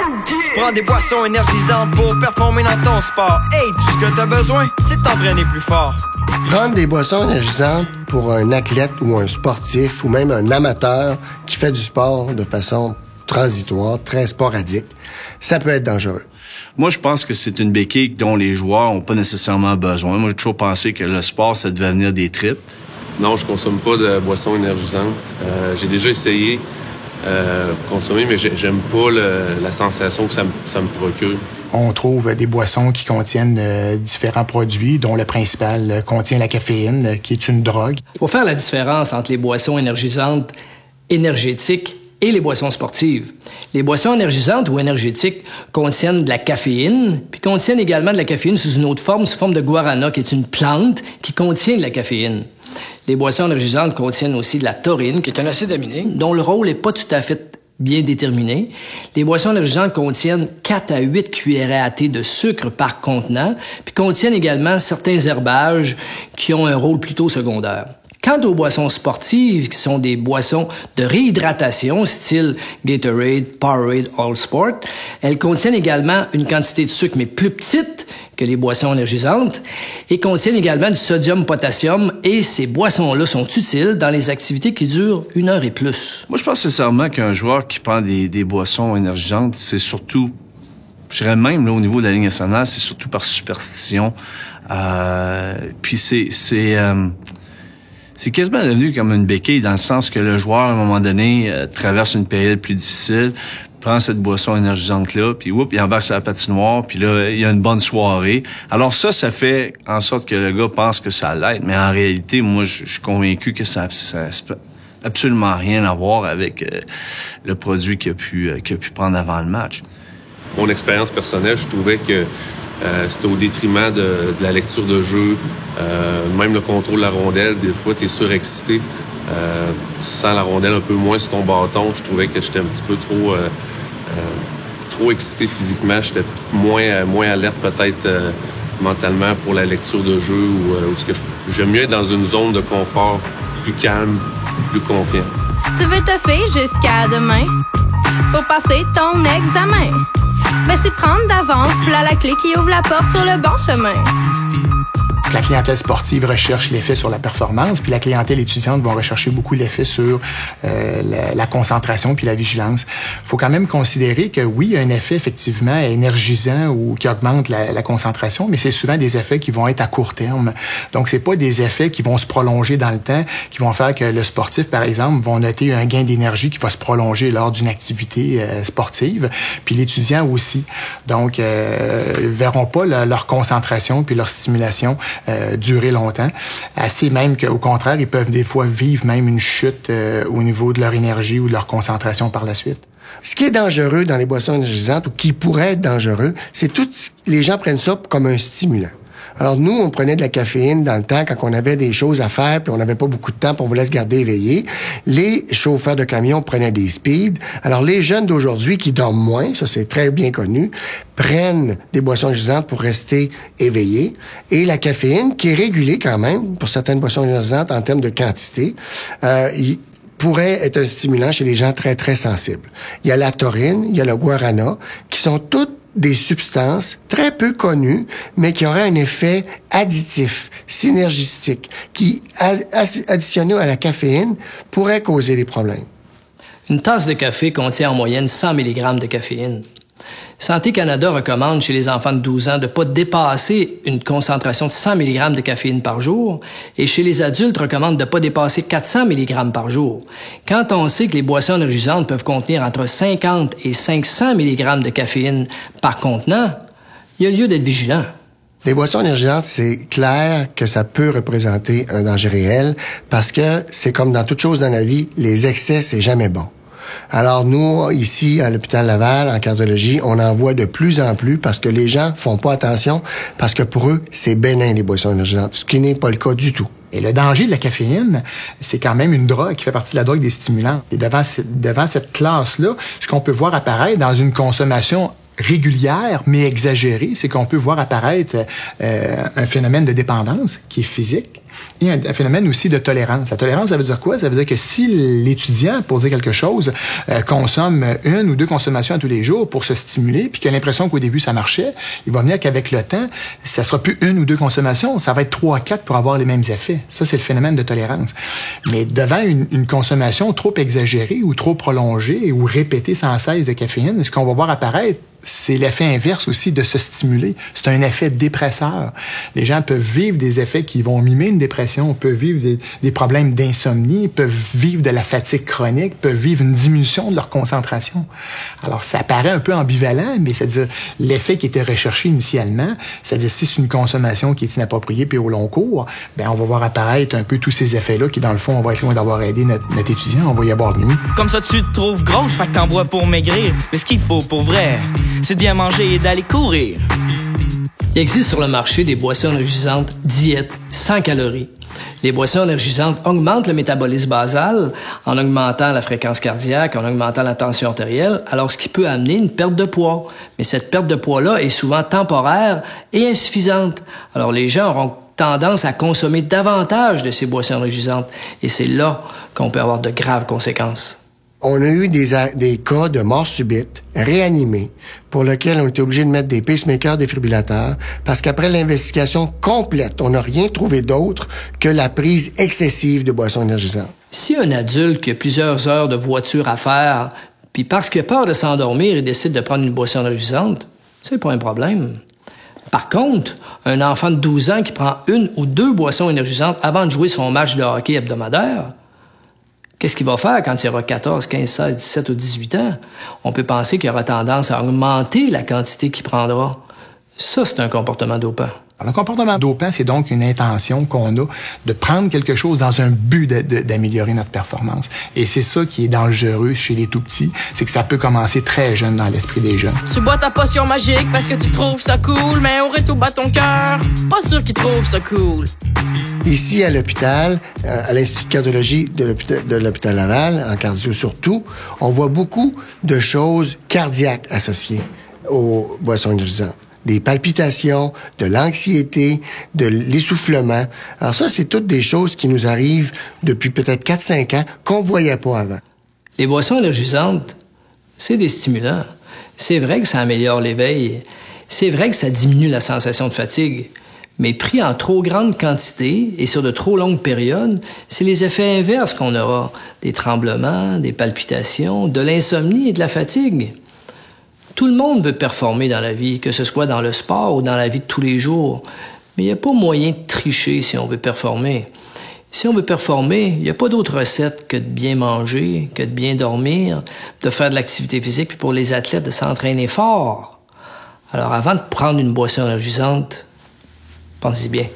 Tu prends des boissons énergisantes pour performer dans ton sport. Hey, tout ce que t'as besoin, c'est de t'entraîner plus fort. Prendre des boissons énergisantes pour un athlète ou un sportif ou même un amateur qui fait du sport de façon transitoire, très sporadique, ça peut être dangereux. Moi, je pense que c'est une béquille dont les joueurs n'ont pas nécessairement besoin. Moi, j'ai toujours pensé que le sport, ça devait venir des tripes. Non, je consomme pas de boissons énergisantes. J'ai déjà essayé consommer, mais j'aime pas la sensation que ça me procure. On trouve des boissons qui contiennent différents produits, dont le principal contient la caféine, qui est une drogue. Il faut faire la différence entre les boissons énergisantes énergétiques et les boissons sportives. Les boissons énergisantes ou énergétiques contiennent de la caféine, puis contiennent également de la caféine sous une autre forme, sous forme de guarana, qui est une plante qui contient de la caféine. Les boissons énergisantes contiennent aussi de la taurine, qui est un acide aminé, dont le rôle n'est pas tout à fait bien déterminé. Les boissons énergisantes contiennent 4 à 8 cuillerées à thé de sucre par contenant, puis contiennent également certains herbages qui ont un rôle plutôt secondaire. Quant aux boissons sportives, qui sont des boissons de réhydratation, style Gatorade, Powerade, All Sport, elles contiennent également une quantité de sucre, mais plus petite que les boissons énergisantes, et contiennent également du sodium-potassium, et ces boissons-là sont utiles dans les activités qui durent 1 heure et plus. Moi, je pense sincèrement qu'un joueur qui prend des boissons énergisantes, c'est surtout, je dirais même là, au niveau de la Ligue nationale, c'est surtout par superstition. Puis c'est quasiment devenu comme une béquille dans le sens que le joueur, à un moment donné, traverse une période plus difficile, prend cette boisson énergisante-là, puis il embarque sur la patinoire, puis là, il y a une bonne soirée. Alors ça fait en sorte que le gars pense que ça l'aide, mais en réalité, moi, je suis convaincu que ça absolument rien à voir avec le produit qu'il a pu prendre avant le match. Mon expérience personnelle, je trouvais que c'était au détriment de la lecture de jeu, même le contrôle de la rondelle. Des fois, t'es surexcité. Tu sens la rondelle un peu moins sur ton bâton. Je trouvais que j'étais un petit peu trop excité physiquement. J'étais moins alerte peut-être mentalement pour la lecture de jeu ou ce que j'aime mieux être dans une zone de confort plus calme, plus confiant. Tu veux te faire jusqu'à demain pour passer ton examen. Ben, c'est prendre d'avance, là la clé qui ouvre la porte sur le bon chemin. La clientèle sportive recherche l'effet sur la performance, puis la clientèle étudiante va rechercher beaucoup l'effet sur la concentration puis la vigilance. Il faut quand même considérer que oui, il y a un effet effectivement énergisant ou qui augmente la concentration, mais c'est souvent des effets qui vont être à court terme. Donc, c'est pas des effets qui vont se prolonger dans le temps, qui vont faire que le sportif, par exemple, va noter un gain d'énergie qui va se prolonger lors d'une activité sportive, puis l'étudiant aussi. Donc, ils verront pas leur concentration puis leur stimulation durer longtemps. Assez même qu'au contraire, ils peuvent des fois vivre même une chute au niveau de leur énergie ou de leur concentration par la suite. Ce qui est dangereux dans les boissons énergisantes ou qui pourrait être dangereux, c'est les gens prennent ça comme un stimulant. Alors nous, on prenait de la caféine dans le temps quand on avait des choses à faire puis on n'avait pas beaucoup de temps puis on voulait se garder éveillé. Les chauffeurs de camions prenaient des speeds. Alors les jeunes d'aujourd'hui qui dorment moins, ça c'est très bien connu, prennent des boissons énergisantes pour rester éveillés. Et la caféine, qui est régulée quand même pour certaines boissons énergisantes en termes de quantité, pourrait être un stimulant chez les gens très, très sensibles. Il y a la taurine, il y a le guarana, qui sont toutes des substances très peu connues, mais qui auraient un effet additif, synergistique, qui, additionné à la caféine, pourrait causer des problèmes. Une tasse de café contient en moyenne 100 mg de caféine. Santé Canada recommande chez les enfants de 12 ans de ne pas dépasser une concentration de 100 mg de caféine par jour et chez les adultes recommande de ne pas dépasser 400 mg par jour. Quand on sait que les boissons énergisantes peuvent contenir entre 50 et 500 mg de caféine par contenant, il y a lieu d'être vigilant. Les boissons énergisantes, c'est clair que ça peut représenter un danger réel parce que c'est comme dans toute chose dans la vie, les excès, c'est jamais bon. Alors nous, ici, à l'hôpital Laval, en cardiologie, on en voit de plus en plus parce que les gens font pas attention parce que pour eux, c'est bénin, les boissons énergisantes, ce qui n'est pas le cas du tout. Et le danger de la caféine, c'est quand même une drogue qui fait partie de la drogue des stimulants. Et devant cette classe-là, ce qu'on peut voir apparaître dans une consommation régulière, mais exagérée, c'est qu'on peut voir apparaître un phénomène de dépendance qui est physique, Et un phénomène aussi de tolérance. La tolérance, ça veut dire quoi? Ça veut dire que si l'étudiant, pour dire quelque chose, consomme 1 ou 2 consommations à tous les jours pour se stimuler, puis qu'il a l'impression qu'au début, ça marchait, il va venir qu'avec le temps, ça sera plus 1 ou 2 consommations, ça va être 3 à 4 pour avoir les mêmes effets. Ça, c'est le phénomène de tolérance. Mais devant une consommation trop exagérée ou trop prolongée ou répétée sans cesse de caféine, ce qu'on va voir apparaître, c'est l'effet inverse aussi de se stimuler. C'est un effet dépresseur. Les gens peuvent vivre des effets qui vont mimer une dépression, peuvent vivre des problèmes d'insomnie, peuvent vivre de la fatigue chronique, peuvent vivre une diminution de leur concentration. Alors, ça paraît un peu ambivalent, mais c'est-à-dire l'effet qui était recherché initialement, c'est-à-dire si c'est une consommation qui est inappropriée puis au long cours, ben on va voir apparaître un peu tous ces effets-là qui, dans le fond, on va essayer d'avoir aidé notre étudiant, on va y avoir nuit. Comme ça, tu te trouves grosse, fait que t'en bois pour maigrir. Mais ce qu'il faut pour vrai, c'est de bien manger et d'aller courir. Il existe sur le marché des boissons énergisantes diètes sans calories. Les boissons énergisantes augmentent le métabolisme basal en augmentant la fréquence cardiaque, en augmentant la tension artérielle, alors ce qui peut amener une perte de poids. Mais cette perte de poids-là est souvent temporaire et insuffisante. Alors les gens auront tendance à consommer davantage de ces boissons énergisantes et c'est là qu'on peut avoir de graves conséquences. On a eu des cas de mort subite, réanimés, pour lesquels on était obligé de mettre des pacemakers défibrillateurs, parce qu'après l'investigation complète, on n'a rien trouvé d'autre que la prise excessive de boissons énergisantes. Si un adulte qui a plusieurs heures de voiture à faire, puis parce qu'il a peur de s'endormir, il décide de prendre une boisson énergisante, c'est pas un problème. Par contre, un enfant de 12 ans qui prend 1 ou 2 boissons énergisantes avant de jouer son match de hockey hebdomadaire, qu'est-ce qu'il va faire quand il aura 14, 15, 16, 17 ou 18 ans? On peut penser qu'il aura tendance à augmenter la quantité qu'il prendra. Ça, c'est un comportement dopant. Alors, le comportement dopant, c'est donc une intention qu'on a de prendre quelque chose dans un but d'améliorer notre performance. Et c'est ça qui est dangereux chez les tout-petits, c'est que ça peut commencer très jeune dans l'esprit des jeunes. Tu bois ta potion magique parce que tu trouves ça cool, mais aurait tout bas ton cœur, pas sûr qu'ils trouvent ça cool. Ici, à l'hôpital, à l'Institut de cardiologie de l'hôpital Laval, en cardio surtout, on voit beaucoup de choses cardiaques associées aux boissons énergisantes. Des palpitations, de l'anxiété, de l'essoufflement. Alors ça, c'est toutes des choses qui nous arrivent depuis peut-être 4-5 ans qu'on voyait pas avant. Les boissons énergisantes, c'est des stimulants. C'est vrai que ça améliore l'éveil. C'est vrai que ça diminue la sensation de fatigue. Mais pris en trop grande quantité et sur de trop longues périodes, c'est les effets inverses qu'on aura. Des tremblements, des palpitations, de l'insomnie et de la fatigue. Tout le monde veut performer dans la vie, que ce soit dans le sport ou dans la vie de tous les jours. Mais il n'y a pas moyen de tricher si on veut performer. Si on veut performer, il n'y a pas d'autre recette que de bien manger, que de bien dormir, de faire de l'activité physique, puis pour les athlètes, de s'entraîner fort. Alors avant de prendre une boisson énergisante, pensez bien.